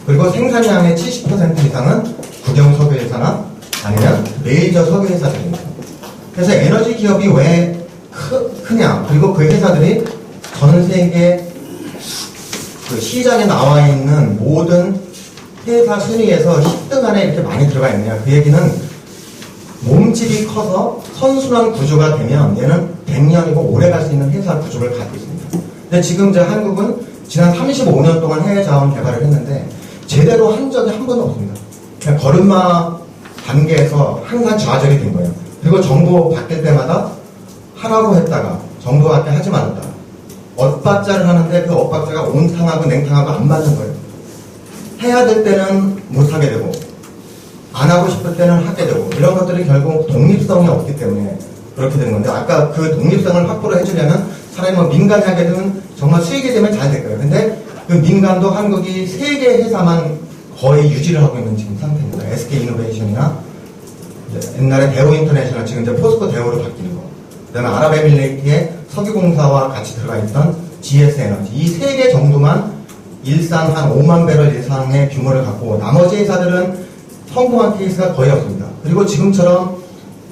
그리고 생산량의 70% 이상은 국영 석유회사나 아니면 메이저 석유회사들입니다. 그래서 에너지 기업이 왜 크냐? 그리고 그 회사들이 전 세계 그 시장에 나와 있는 모든 회사 순위에서 10등 안에 이렇게 많이 들어가 있느냐? 그 얘기는 몸집이 커서 선순환 구조가 되면 얘는 100년이고 오래 갈 수 있는 회사 구조를 갖고 있습니다. 근데 지금 이제 한국은 지난 35년 동안 해외 자원 개발을 했는데 제대로 한 적이 한 번도 없습니다. 그냥 걸음마 단계에서 항상 좌절이 된 거예요. 그리고 정부 바뀔 때마다 하라고 했다가 정부밖에 하지 말았다. 엇박자를 하는데 그 엇박자가 온탕하고 냉탕하고 안 맞는 거예요. 해야 될 때는 못하게 되고 안 하고 싶을 때는 하게 되고 이런 것들이 결국 독립성이 없기 때문에 그렇게 되는 건데 아까 그 독립성을 확보를 해주려면 사람이 뭐 민간에 하게 되면 정말 수익이 되면 잘 될 거예요. 근데 그 민간도 한국이 3개 회사만 거의 유지를 하고 있는 지금 상태입니다. SK이노베이션이나 옛날에 대우인터내셔널 지금 이제 포스코 대우로 바뀌는 거. 그다음에 아랍에미레이트의 석유공사와 같이 들어가 있던 GS에너지 이 3개 정도만 일산 한 5만 배럴 이상의 규모를 갖고 나머지 회사들은 성공한 케이스가 거의 없습니다. 그리고 지금처럼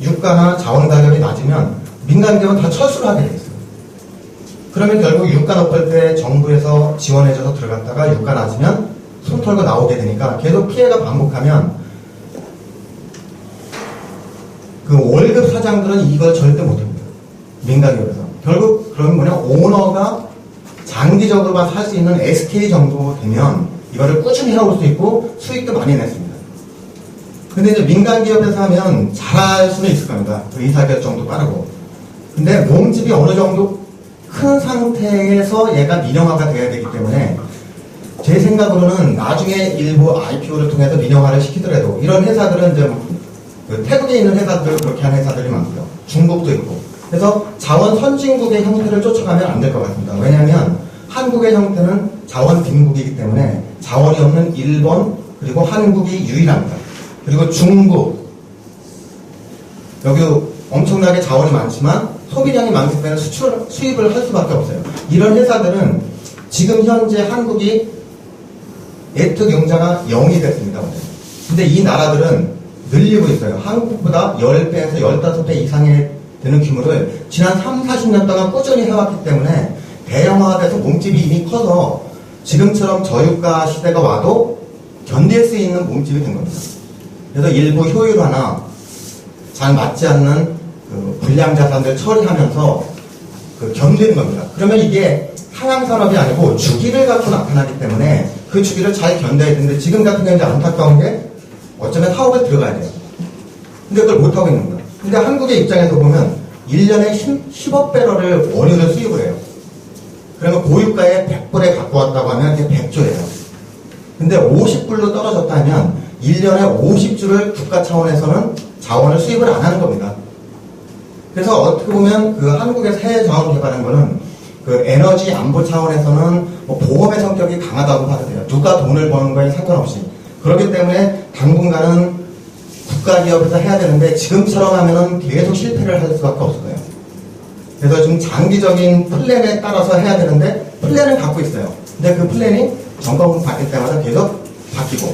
유가나 자원 가격이 낮으면 민간 기업은 다 철수를 하게 돼 있어요. 그러면 결국 유가 높을 때 정부에서 지원해줘서 들어갔다가 유가 낮으면 손 털고 나오게 되니까 계속 피해가 반복하면 그 월급 사장들은 이걸 절대 못합니다. 민간 기업에서. 결국 그러면 뭐냐 오너가 장기적으로만 살 수 있는 SK 정도 되면 이거를 꾸준히 해올 수 있고 수익도 많이 냈습니다. 근데 이제 민간 기업에서 하면 잘할 수는 있을 겁니다. 의사결정도 빠르고. 근데 몸집이 어느 정도 큰 상태에서 얘가 민영화가 돼야 되기 때문에 제 생각으로는 나중에 일부 IPO를 통해서 민영화를 시키더라도 이런 회사들은 이제 그 태국에 있는 회사들 그렇게 하는 회사들이 많고요. 중국도 있고. 그래서 자원 선진국의 형태를 쫓아가면 안 될 것 같습니다. 왜냐하면 한국의 형태는 자원 빈국이기 때문에 자원이 없는 일본, 그리고 한국이 유일합니다. 그리고 중국, 여기 엄청나게 자원이 많지만 소비량이 많기 때문에 수입을 할 수밖에 없어요. 이런 회사들은 지금 현재 한국이 네트 경자가 0이 됐습니다. 근데 이 나라들은 늘리고 있어요. 한국보다 10배에서 15배 이상의 되는 규모를 지난 3, 40년 동안 꾸준히 해왔기 때문에 대형화돼서 몸집이 이미 커서 지금처럼 저유가 시대가 와도 견딜 수 있는 몸집이 된 겁니다. 그래서 일부 효율화나 잘 맞지 않는 그 불량 자산들 처리하면서 그 견디는 겁니다. 그러면 이게 하향 산업이 아니고 주기를 갖고 나타나기 때문에 그 주기를 잘 견뎌야 되는데 지금 같은 경우는 안타까운 게 어쩌면 사업에 들어가야 돼요. 근데 그걸 못하고 있는 거야. 근데 한국의 입장에서 보면 1년에 10억 배럴을 원유를 수입을 해요. 그러면 고유가에 100불에 갖고 왔다고 하면 그게 100조예요. 근데 50불로 떨어졌다면 1년에 50주를 국가 차원에서는 자원을 수입을 안 하는 겁니다. 그래서 어떻게 보면 그 한국에서 해외 자원 개발한 거는 그 에너지 안보 차원에서는 뭐 보험의 성격이 강하다고 봐도 돼요. 누가 돈을 버는 거에 상관없이. 그렇기 때문에 당분간은 국가기업에서 해야 되는데 지금처럼 하면은 계속 실패를 할 수밖에 없어요. 그래서 좀 장기적인 플랜에 따라서 해야 되는데 플랜은 갖고 있어요. 근데 그 플랜이 정권 바뀔 때마다 계속 바뀌고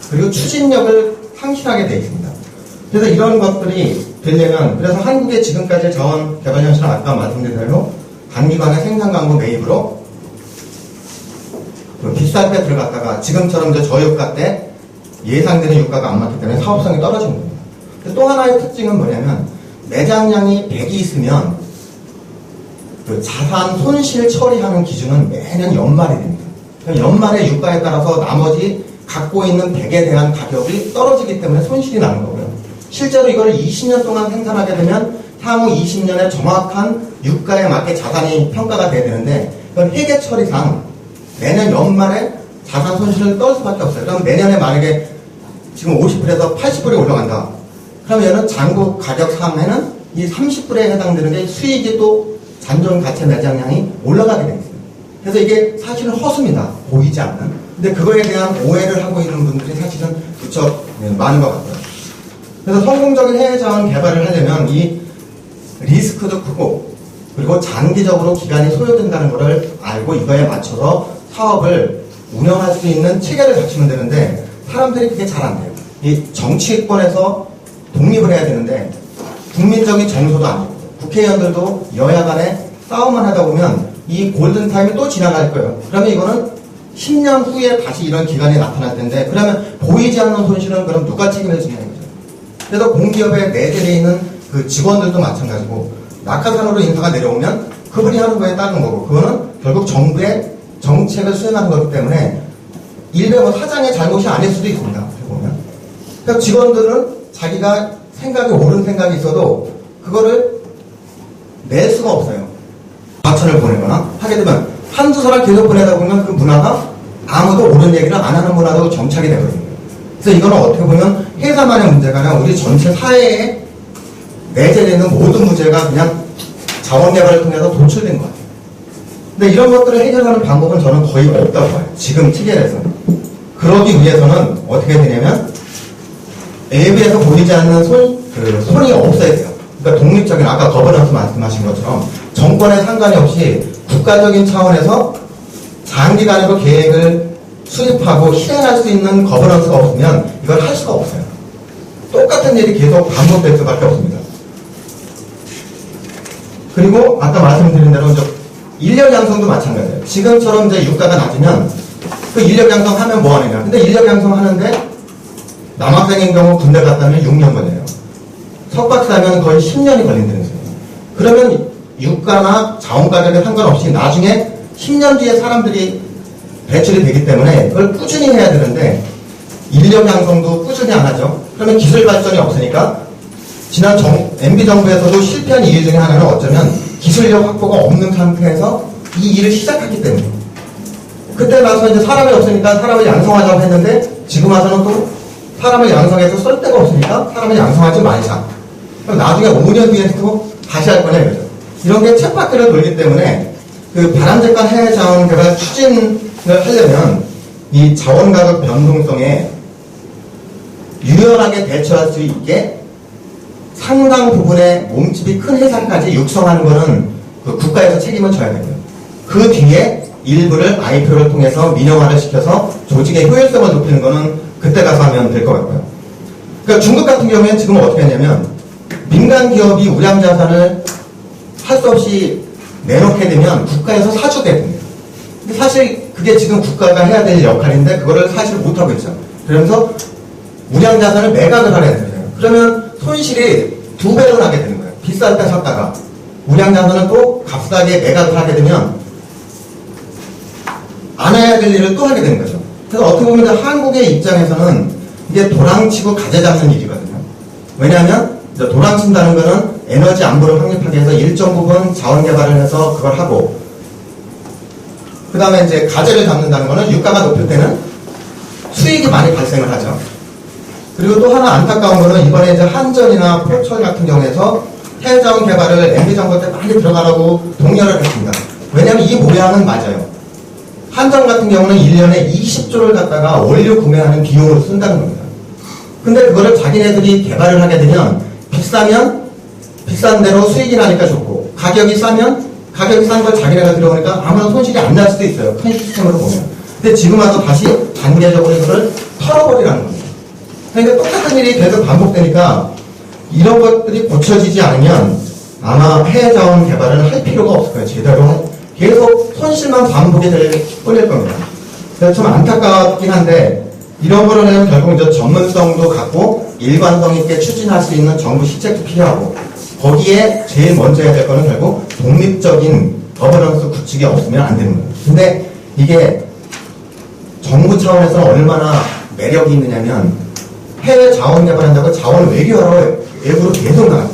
그리고 추진력을 상실하게 돼 있습니다. 그래서 이런 것들이 되려면 그래서 한국의 지금까지의 자원 개발 현실은 아까 말씀드린 대로 단기간에 생산 광고 매입으로 그 비쌀 때 들어갔다가 지금처럼 이제 저유가 때 예상되는 유가가 안 맞기 때문에 사업성이 떨어지는 겁니다. 또 하나의 특징은 뭐냐면 매장량이 100이 있으면 그 자산 손실 처리하는 기준은 매년 연말이 됩니다. 연말의 유가에 따라서 나머지 갖고 있는 100에 대한 가격이 떨어지기 때문에 손실이 나는 거고요. 실제로 이걸 20년 동안 생산하게 되면 향후 20년에 정확한 유가에 맞게 자산이 평가가 돼야 되는데 그건 회계 처리상 매년 연말에 자산 손실을 떨 수밖에 없어요. 그럼 내년에 만약에 지금 50불에서 80불이 올라간다. 그럼 얘는 잔고 가격 상에는 이 30불에 해당되는 게 수익이 또 잔존 가치 매장량이 올라가게 되어 있습니다. 그래서 이게 사실은 허수입니다. 보이지 않는. 근데 그거에 대한 오해를 하고 있는 분들이 사실은 무척 많은 것 같아요. 그래서 성공적인 해외 자원 개발을 하려면 이 리스크도 크고 그리고 장기적으로 기간이 소요된다는 것을 알고 이거에 맞춰서 사업을 운영할 수 있는 체계를 갖추면 되는데 사람들이 그게 잘 안 돼요. 이 정치권에서 독립을 해야 되는데 국민적인 정서도 아니고 국회의원들도 여야 간에 싸움만 하다 보면 이 골든타임이 또 지나갈 거예요. 그러면 이거는 10년 후에 다시 이런 기간이 나타날 텐데 그러면 보이지 않는 손실은 그럼 누가 책임을 지냐는 거죠. 그래서 공기업에 내재되어 있는 그 직원들도 마찬가지고 낙하산으로 인사가 내려오면 그분이 하는 거에 따른 거고 그거는 결국 정부의 정책을 수행하는 거기 때문에 일베 뭐 사장의 잘못이 아닐 수도 있습니다. 보면. 그러니까 직원들은 자기가 생각이 옳은 생각이 있어도 그거를 낼 수가 없어요. 과천을 보내거나 하게 되면 한두 사람 계속 보내다 보면 그 문화가 아무도 옳은 얘기를 안 하는 문화로 정착이 되거든요. 그래서 이거는 어떻게 보면 회사만의 문제가 아니라 우리 전체 사회에 내재되는 모든 문제가 그냥 자원 개발을 통해서 도출된 것 같아요. 근데 이런 것들을 해결하는 방법은 저는 거의 없다고 봐요. 지금 체계에서는. 그러기 위해서는 어떻게 되냐면 외부에서 보이지 않는 손이 없어야 돼요. 그러니까 독립적인 아까 거버넌스 말씀하신 것처럼 정권에 상관이 없이 국가적인 차원에서 장기간으로 계획을 수립하고 실행할 수 있는 거버넌스가 없으면 이걸 할 수가 없어요. 똑같은 일이 계속 반복될 수밖에 없습니다. 그리고 아까 말씀드린 대로 인력 양성도 마찬가지예요. 지금처럼 이제 유가가 낮으면 그 인력 양성하면 뭐 하느냐. 근데 인력 양성하는데 남학생인 경우 군대 갔다 오면 6년 걸려요. 석박사면 거의 10년이 걸린다는 소리예요. 그러면 유가나 자원 가격에 상관없이 나중에 10년 뒤에 사람들이 배출이 되기 때문에 그걸 꾸준히 해야 되는데 인력 양성도 꾸준히 안 하죠. 그러면 기술 발전이 없으니까 지난 MB 정부에서도 실패한 이유 중에 하나는 어쩌면 기술력 확보가 없는 상태에서 이 일을 시작했기 때문에 그때 나서 이제 사람이 없으니까 사람을 양성하자고 했는데 지금 와서는 또 사람을 양성해서 쓸 데가 없으니까 사람을 양성하지 말자. 그럼 나중에 5년 뒤에 또 다시 할 거냐 이거죠. 이런 게 쳇바퀴를 돌기 때문에 그 바람직한 해외 자원 개발 추진을 하려면 이 자원 가격 변동성에 유연하게 대처할 수 있게 상당 부분의 몸집이 큰 회사까지 육성하는 거는 그 국가에서 책임을 져야 되고요. 그 뒤에 일부를 IPO를 통해서 민영화를 시켜서 조직의 효율성을 높이는 거는 그때 가서 하면 될 것 같고요. 그러니까 중국 같은 경우에는 지금 어떻게 하냐면 민간 기업이 우량 자산을 할 수 없이 내놓게 되면 국가에서 사주게 됩니다. 근데 사실 그게 지금 국가가 해야 될 역할인데 그거를 사실 못하고 있죠. 그러면서 우량 자산을 매각을 하게 됩니다. 그러면 손실이 2배로 나게 되는 거예요. 비쌀 때 샀다가 우량 자산은 또 값싸게 매각을 하게 되면 안 해야 될 일을 또 하게 되는 거죠. 그래서 어떻게 보면 한국의 입장에서는 이게 도랑치고 가재 잡는 일이거든요. 왜냐하면 도랑친다는 거는 에너지 안보를 확립하게 해서 일정 부분 자원 개발을 해서 그걸 하고, 그 다음에 이제 가재를 잡는다는 거는 유가가 높을 때는 수익이 많이 발생을 하죠. 그리고 또 하나 안타까운 거는 이번에 이제 한전이나 포철 같은 경우에서 해외 자원 개발을 MB 정부 때 많이 들어가라고 독려를 했습니다. 왜냐하면 이 모양은 맞아요. 한전 같은 경우는 1년에 20조를 갖다가 원료 구매하는 비용으로 쓴다는 겁니다. 근데 그거를 자기네들이 개발을 하게 되면 비싸면 비싼 대로 수익이 나니까 좋고, 가격이 싸면 가격이 싼 걸 자기네가 들어오니까 아무런 손실이 안 날 수도 있어요. 큰 시스템으로 보면. 근데 지금 와서 다시 단계적으로 이거를 털어버리라는 겁니다. 그러니까 똑같은 일이 계속 반복되니까 이런 것들이 고쳐지지 않으면 아마 해외 자원 개발을 할 필요가 없을 거예요. 제대로 계속 손실만 반복이 꼴릴 겁니다. 그래서 좀 안타깝긴 한데, 이런 거로는 결국 이제 전문성도 갖고 일관성 있게 추진할 수 있는 정부 시책도 필요하고, 거기에 제일 먼저 해야 될 거는 결국 독립적인 거버넌스 구축이 없으면 안 되는 거예요. 근데 이게 정부 차원에서 얼마나 매력이 있느냐면, 해외 자원 개발한다고 자원 외교하러 외부로 계속 나가요.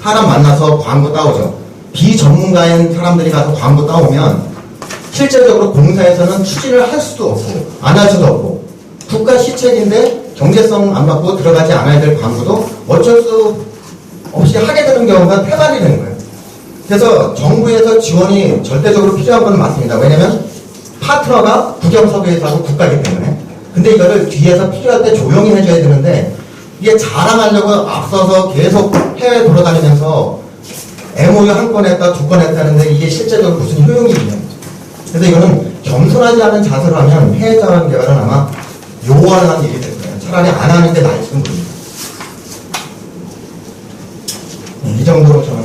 사람 만나서 광고 따오죠. 비전문가인 사람들이 가서 광고 따오면 실제적으로 공사에서는 추진을 할 수도 없고 안 할 수도 없고, 국가 시책인데 경제성 안 받고 들어가지 않아야 될 광고도 어쩔 수 없이 하게 되는 경우가 태반이 되는 거예요. 그래서 정부에서 지원이 절대적으로 필요한 건 맞습니다. 왜냐면 파트너가 국영석유회사하고 국가이기 때문에. 근데 이거를 뒤에서 필요할 때 조용히 해줘야 되는데, 이게 자랑하려고 앞서서 계속 해외 돌아다니면서 MOU 한 건 했다, 2건 했다는데 이게 실제적으로 무슨 효용이 있냐. 그래서 이거는 겸손하지 않은 자세로 하면 해외 자원 개발은 아마 요원한 일이 될 거예요. 차라리 안 하는 게 나을지도 모릅니다. 이 정도로 저는